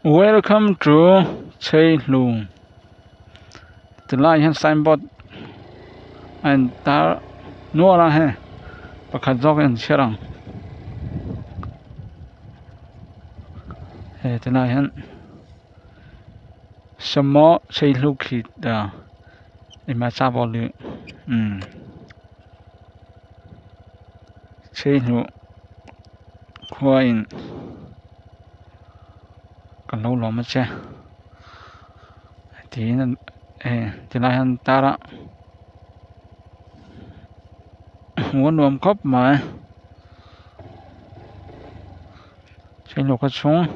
Welcome to Chei Lu. The line signboard and daar Nora he. Pakhat jok en cherang. He the line Samo Chei Lu ki da. Ima cha bo lu. Chei Lu. Khoa in. Kan lâu lắm chứ thì là hiện ta đã muốn nuông cốc mà trên lục cái xuống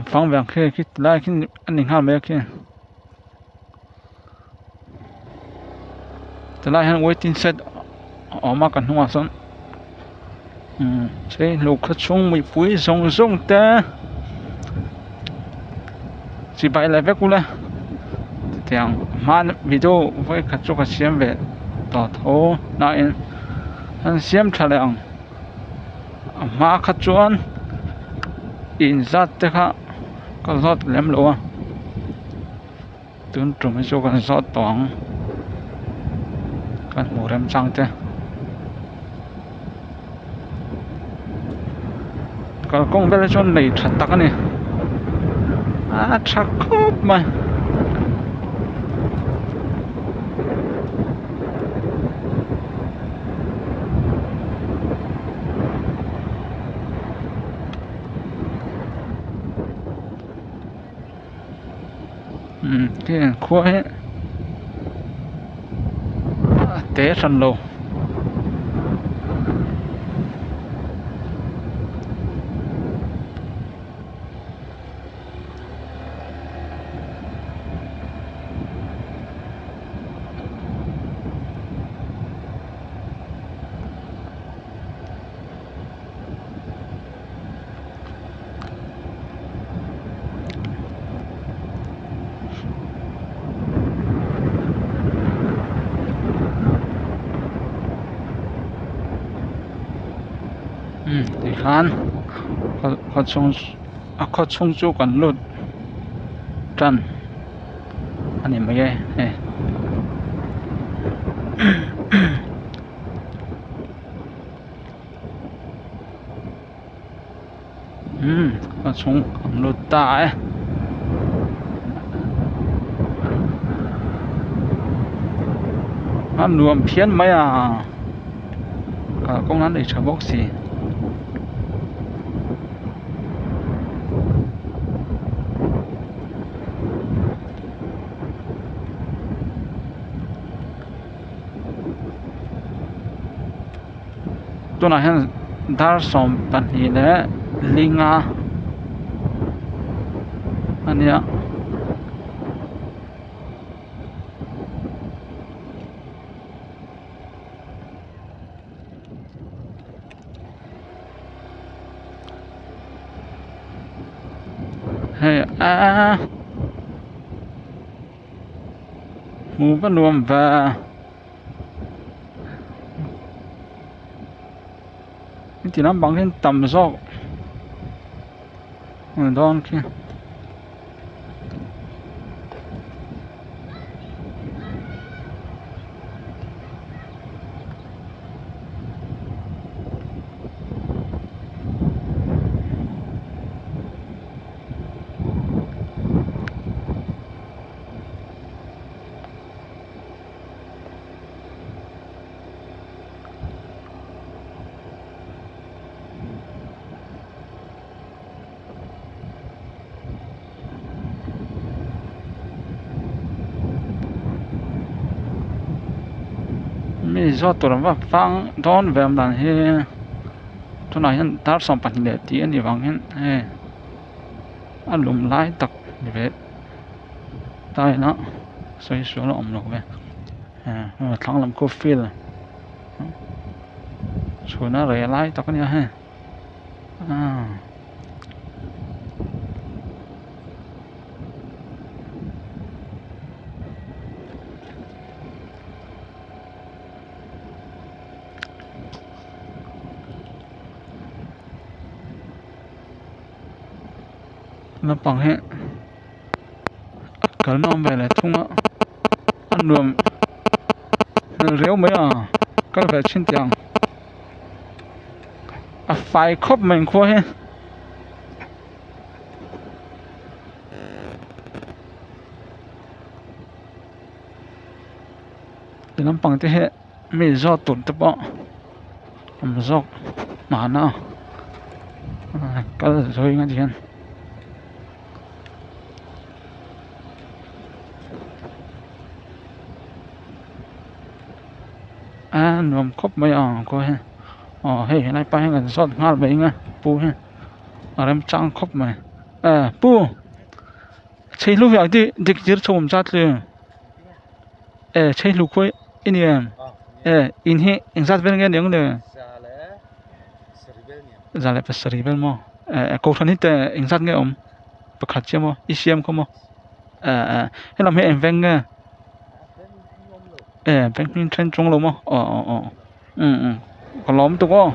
phẳng vàng khi lại khi anh định ham mấy khi thì lại hiện waiting set ở mà cần hoa xong trên lục cái xuống mình quý rong rong ta chỉ bài lại với cô là tiếng mà video với các chỗ các xem về tỏ thô nói anh xem trả lời mà các chỗ in ra thế khác có rót lem lúa tương trùng với chỗ con rót toang con mù rem trăng thế còn công việc cho này thật tắc này chắc cốp mà cái khóa ấy té sân lô thì khán có chung chú còn lụt trần anh em mấy cái có chung còn lụt tại anh nuông phiến mấy cả công an để chờ bốc xì tôi nói hiện dar som tận hi lẽ linga anh ạ hey mù bắt luồng và thì nó bằng trên tầm gió đó kia mi gió tụi nó vang đón về làm he tôi nói hiện dar som bắn lệ tí anh đi vắng hiện he anh lùm lái tắc về tai nó xoay xuống nó ẩm lộc về thằng làm cô phi rồi số nó rẻ lái tắc nhá he nó bằng hệ cả nó về là thung á ăn đường réo mấy các về trên tiếng phải khóc mình khoa hết thì nó bằng thế hệ mình do tụt tập bọn làm do mà nó cái rồi ngay chuyện nằm khóc mấy coi hey này phải gần sót ngal vậy nghe pu ha em trang khóc mày pu chơi lúc vậy đi đi chỉ chôm sát luôn chơi lúc quay in em in he in sát bên nghe tiếng nữa giờ lại phải xử bên mo câu thân hết in sát nghe ông bậc hạt chưa mo ICM không mo hay làm hệ em ven nghe ven trên trên trong luôn mo còn lắm tụi con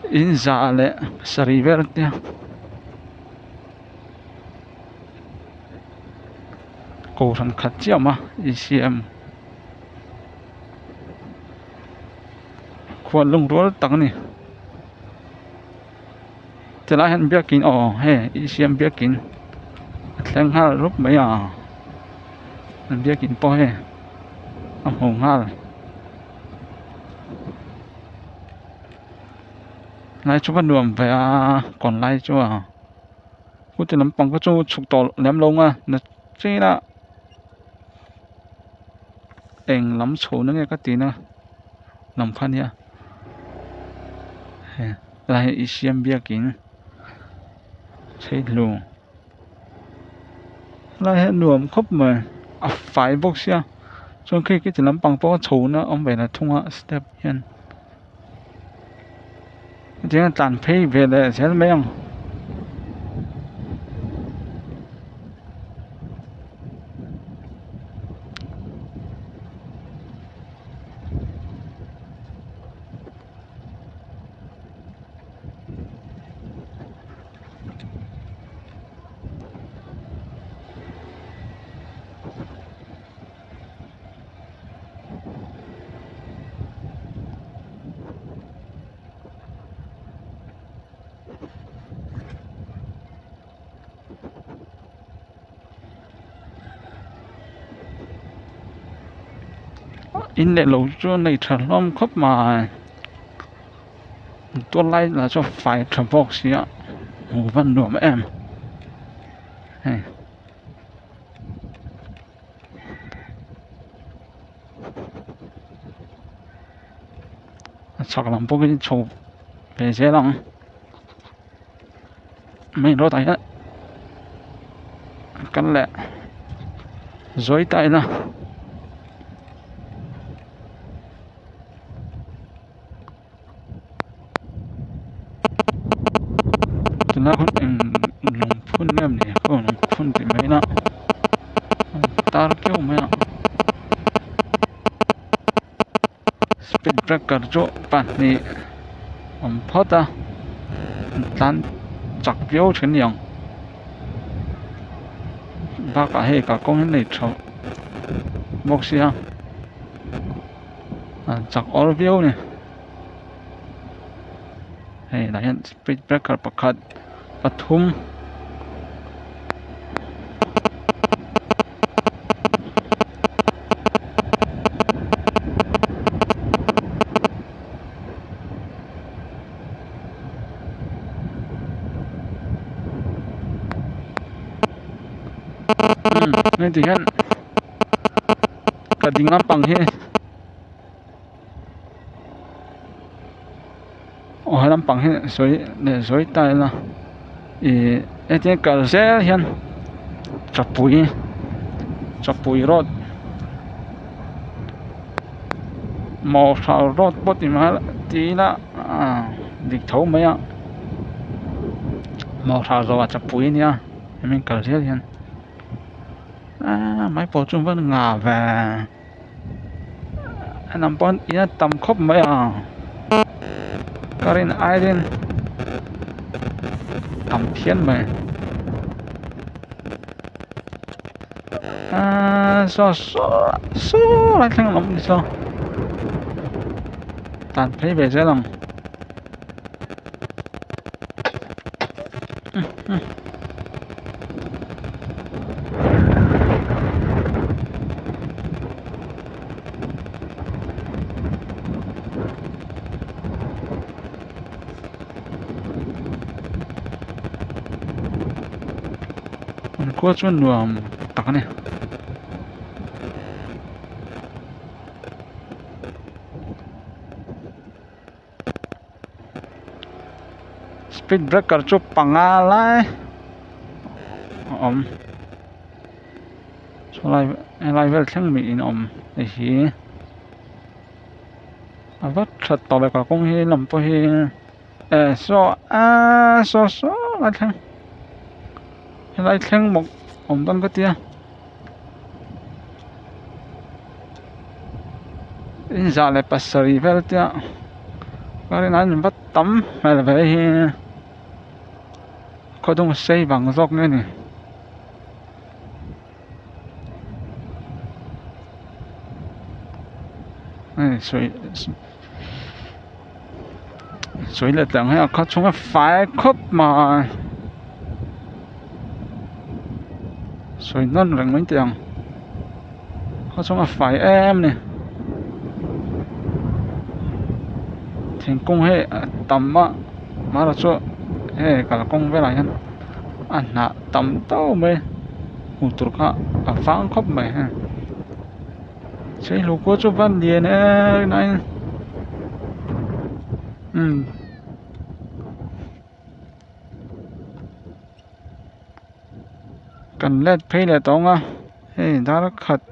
in giờ lại xử bên nha câu thân khát chưa mà ICMควรลงรั้วตังนี่จะไล่ให้เบี้ยกินเฮ้อีเสียมเบี้ยกินแทงห้ารูปไม่มันเบี้ยกินป้อเฮ้หงห้าไล่ชุบนวมไปก่อนไล่ชัวกูจะน้ำปังก็ชูฉุกต่อแหลมลงนะจีละเองล้ำโฉนั่นไงก็ตีนะลำพันเนี่ยlại ICM bia kín thấy luôn lại hết nuông khóc mà phải bốc xia trong khi cái chuyện làm bằng bao số nó ông về là thông qua step hiền chỉ là tàn phê về là sẽ mấy ông in lệ lẩu cho này thật lắm khóc mà tôi lấy là cho phải thầm vọc xí ngủ văn nửa với em chắc làm bố cái chỗ về dễ lắm mình đó thấy cắn lẹ dối tay là nó không lồng phun em này không lồng phun thì mấy nó ta kêu mấy nó speed breaker chỗ bạn này phát tan chặt biểu chuyển nhượng ba cả hệ cả công này cho bốc xí chặt all biểu này hey là hiện speed breaker bậc hạtปทุมนี่ที่เห็นกระดิ่งปังเฮให้ลำปังเฮสวยเนี่ยสวยตายละไอ้ที่กระเซ็นเห็นจับปุ๋ยรถมอชาวรถปฏิมาทีละดิกเท่าไหมมอชาวรถจับปุ๋ยเนี่ยมันกระเซ็นเห็นไม่พอจุ่มวันงาแวน้ำปอนอีน่าต่ำครบไหมการินไอริน thầm thiên mày so lại thằng lắm đi so tàn thấy về dễ lòng cô chuẩn nuông tắc này speed breaker chụp bằng lại số lại về thằng mỹ để gì vắt thật tao lại cả công hi làm po hi so lại thằng một đông cái tia in ra lại passery về tia cái này vắt tắm hay là về hi có đông xây bằng dốc nữa nè suy là tưởng hay có chúng phải khớp mà suy non rằng mấy tiền có chúng phải em nè thành công hệ tầm mà là chỗ hệ cả công với lại anh nã tầm tao mày hụt tụt cả phang khớp mày ha chơi lục có chỗ văn điền này cần led pay là tao nga đó là khật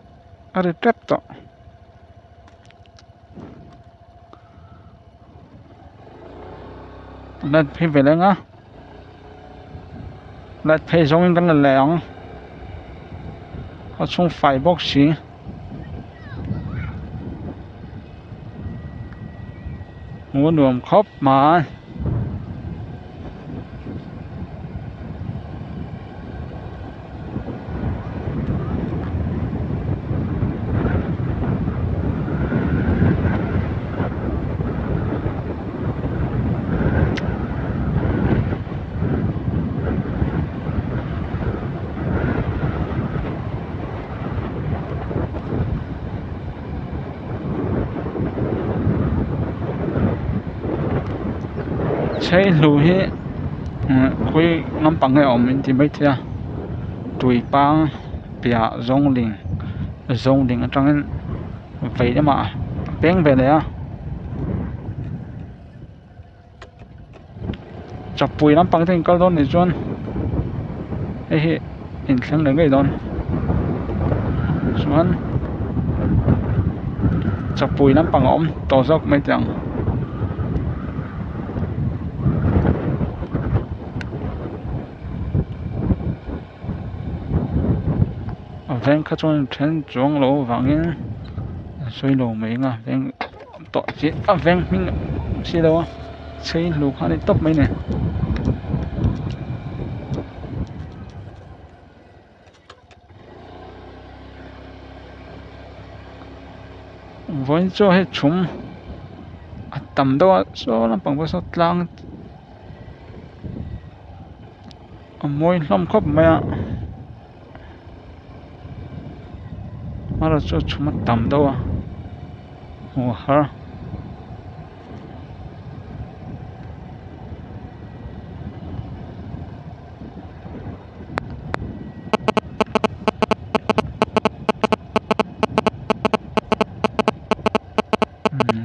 ở đây trap tao led pay về đây nga led pay giống như là lẻng có chung phải box xí muốn đường khớp mà chơi lùi hết khui ngắm bằng cái ống thì mấy thia tùy băng bia rong đình ở trong vậy đó mà bén về đấy chọc bùi lắm bằng thì có đón để chôn ấy hình xem đến cái đón xuống chọc bùi lắm bằng ống to dốc mấy chẳng ven khá trong trên chuông lỗ vàng nhé xoay lỗ mấy ngà ven tọa chết ven mình xí đâu xây lỗ khá đi tấp mấy này với cho hết chúng tầm đâu số làm bằng bao số lang môi lông khớp mẹ mà là cho chúngมันtầm đâu hả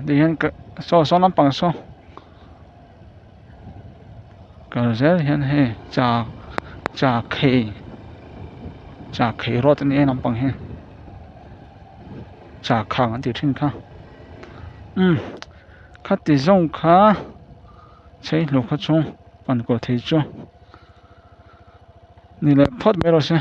đi hiện cái số năm bằng số cái gì hiện he chả khỉ rồi thì năm bằng he chả khang anh thì thiên khang khát thì giống khá chơi lục khát chung bạn có thể choนี่แหละพอดไม่รู้ใช่